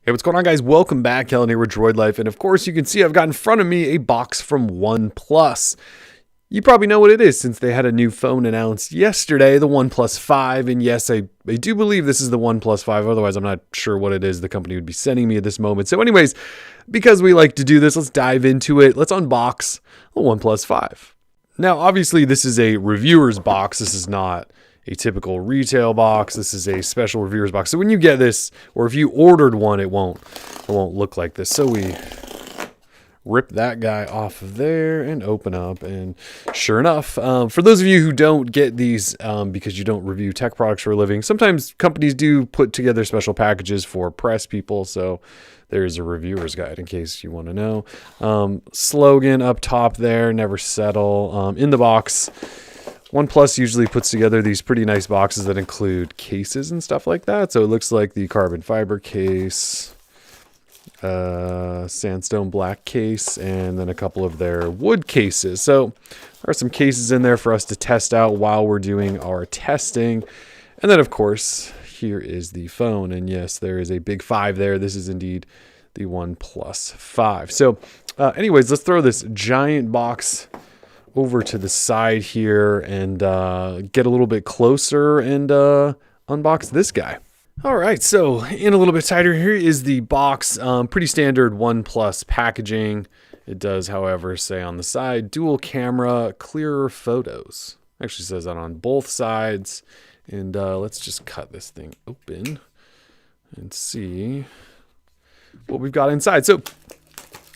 Hey, what's going on, guys? Welcome back. Kellen here with Droid Life. And of course, you can see I've got in front of me a box from OnePlus. You probably know what it is since they had a new phone announced yesterday, the OnePlus 5. And yes, I do believe this is the OnePlus 5. Otherwise, I'm not sure what it is the company would be sending me at this moment. So anyways, because we like to do this, let's dive into it. Let's unbox the OnePlus 5. Now, obviously, this is a reviewer's box. This is not a typical retail box. This is a special reviewer's box. So when you get this, or if you ordered one, it won't look like this. So we rip that guy off of there and open up. And sure enough, for those of you who don't get these because you don't review tech products for a living, sometimes companies do put together special packages for press people. So there's a reviewer's guide in case you want to know. Slogan up top there, never settle. In the box, OnePlus usually puts together these pretty nice boxes that include cases and stuff like that. So it looks like the carbon fiber case, sandstone black case, and then a couple of their wood cases. So there are some cases in there for us to test out while we're doing our testing. And then, of course, here is the phone. And yes, there is a big 5 there. This is indeed the OnePlus 5. So anyways, let's throw this giant box over to the side here and get a little bit closer and unbox this guy. All right, so in a little bit tighter, here is the box. Pretty standard OnePlus packaging. It does, however, say on the side, dual camera, clearer photos. Actually says that on both sides. And let's just cut this thing open and see what we've got inside. So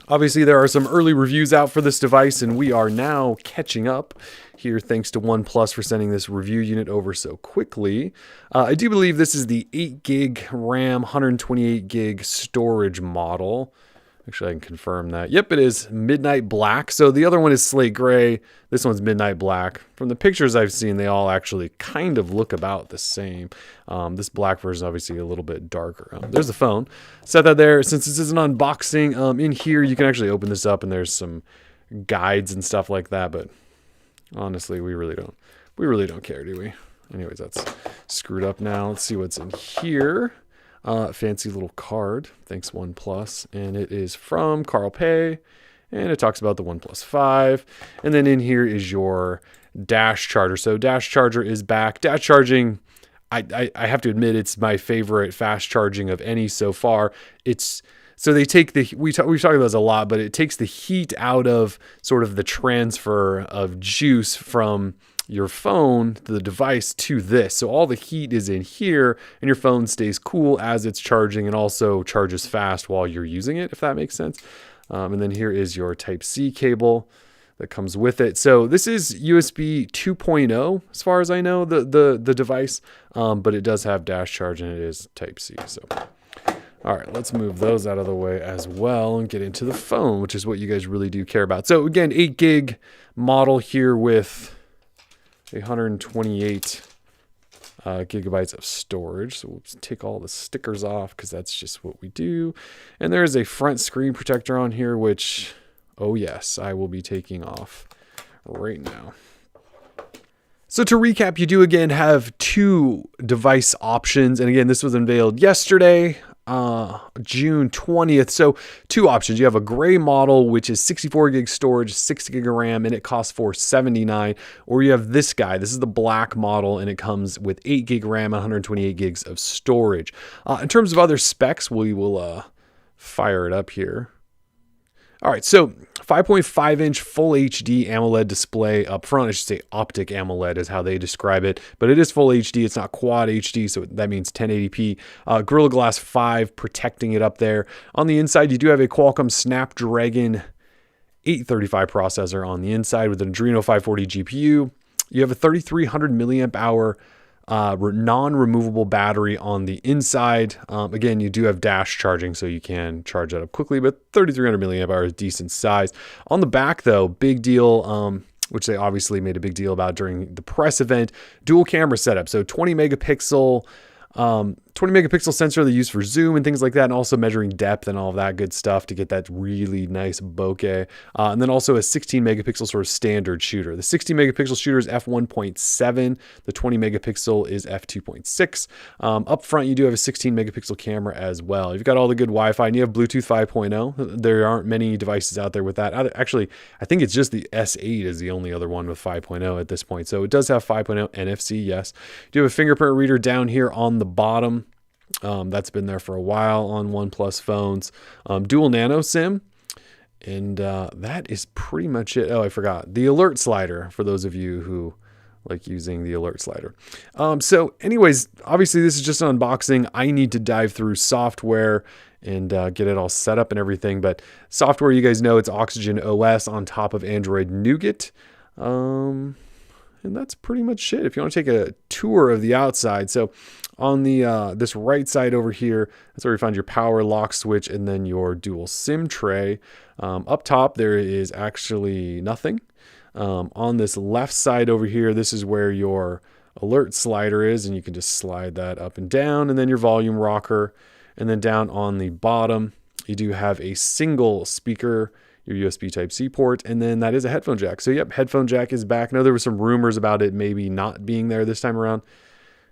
obviously, there are some early reviews out for this device, and we are now catching up here thanks to OnePlus for sending this review unit over so quickly. I do believe this is the 8 gig RAM, 128 gig storage model. Actually, I can confirm that. Yep, it is midnight black. So the other one is slate gray. This one's midnight black. From the pictures I've seen, they all actually kind of look about the same. This black version is obviously a little bit darker. There's the phone. Set that there. Since this is an unboxing, in here you can actually open this up and there's some guides and stuff like that. But honestly, we really don't care, do we? Anyways, that's screwed up now. Let's see what's in here. Fancy little card. Thanks, OnePlus. And it is from Carl Pei. And it talks about the OnePlus 5. And then in here is your dash charger. So dash charger is back. Dash charging, I have to admit, it's my favorite fast charging of any so far. So they take we've talked about this a lot, but it takes the heat out of sort of the transfer of juice from your phone, the device, to this. So all the heat is in here and your phone stays cool as it's charging and also charges fast while you're using it, if that makes sense. And then here is your Type-C cable that comes with it. So this is USB 2.0 as far as I know, the device, but it does have dash charge and it is Type-C. So all right, let's move those out of the way as well and get into the phone, which is what you guys really do care about. So again, 8 gig model here with 128 gigabytes of storage. So we'll take all the stickers off because that's just what we do. And there is a front screen protector on here, which, oh yes, I will be taking off right now. So to recap, you do again have 2 device options. And again, this was unveiled yesterday, June 20th. So 2 options. You have a gray model, which is 64 gig storage, 6 gig of RAM, and it costs $479. Or you have this guy. This is the black model, and it comes with 8 gig RAM and 128 gigs of storage. In terms of other specs, we will fire it up here. All right, so 5.5 inch full HD AMOLED display up front. I should say optic AMOLED is how they describe it, but it is full HD. It's not quad HD, so that means 1080p. Gorilla Glass 5 protecting it up there. On the inside, you do have a Qualcomm Snapdragon 835 processor on the inside with an Adreno 540 GPU. You have a 3,300 milliamp hour non-removable battery on the inside. Again, you do have dash charging, so you can charge that up quickly, but 3,300 milliamp hours is decent size. On the back, though, big deal, which they obviously made a big deal about during the press event, dual camera setup. So 20 megapixel 20 megapixel sensor they use for zoom and things like that, and also measuring depth and all of that good stuff to get that really nice bokeh. And then also a 16 megapixel sort of standard shooter. The 16 megapixel shooter is f1.7. The 20 megapixel is f2.6. Up front, you do have a 16 megapixel camera as well. You've got all the good Wi-Fi, and you have Bluetooth 5.0. There aren't many devices out there with that. Actually, I think it's just the S8 is the only other one with 5.0 at this point. So it does have 5.0 NFC, yes. You do have a fingerprint reader down here on the bottom. That's been there for a while on OnePlus phones. Dual nano SIM. And that is pretty much it. Oh, I forgot. The alert slider for those of you who like using the alert slider. So anyways, obviously this is just an unboxing. I need to dive through software and get it all set up and everything. But software, you guys know, it's Oxygen OS on top of Android Nougat. And that's pretty much it. If you want to take a tour of the outside. So on the this right side over here, that's where you find your power lock switch and then your dual SIM tray. Up top, there is actually nothing. On this left side over here, this is where your alert slider is, and you can just slide that up and down, and then your volume rocker. And then down on the bottom, you do have a single speaker, your USB Type-C port, and then that is a headphone jack. So yep, headphone jack is back. I know there were some rumors about it maybe not being there this time around.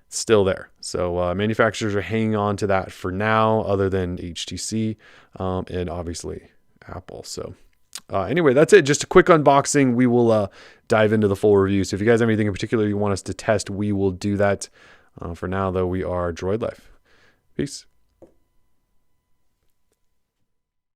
It's still there. So manufacturers are hanging on to that for now, other than HTC and obviously Apple. So anyway, that's it. Just a quick unboxing. We will dive into the full review. So if you guys have anything in particular you want us to test, we will do that. For now, though, we are Droid Life. Peace.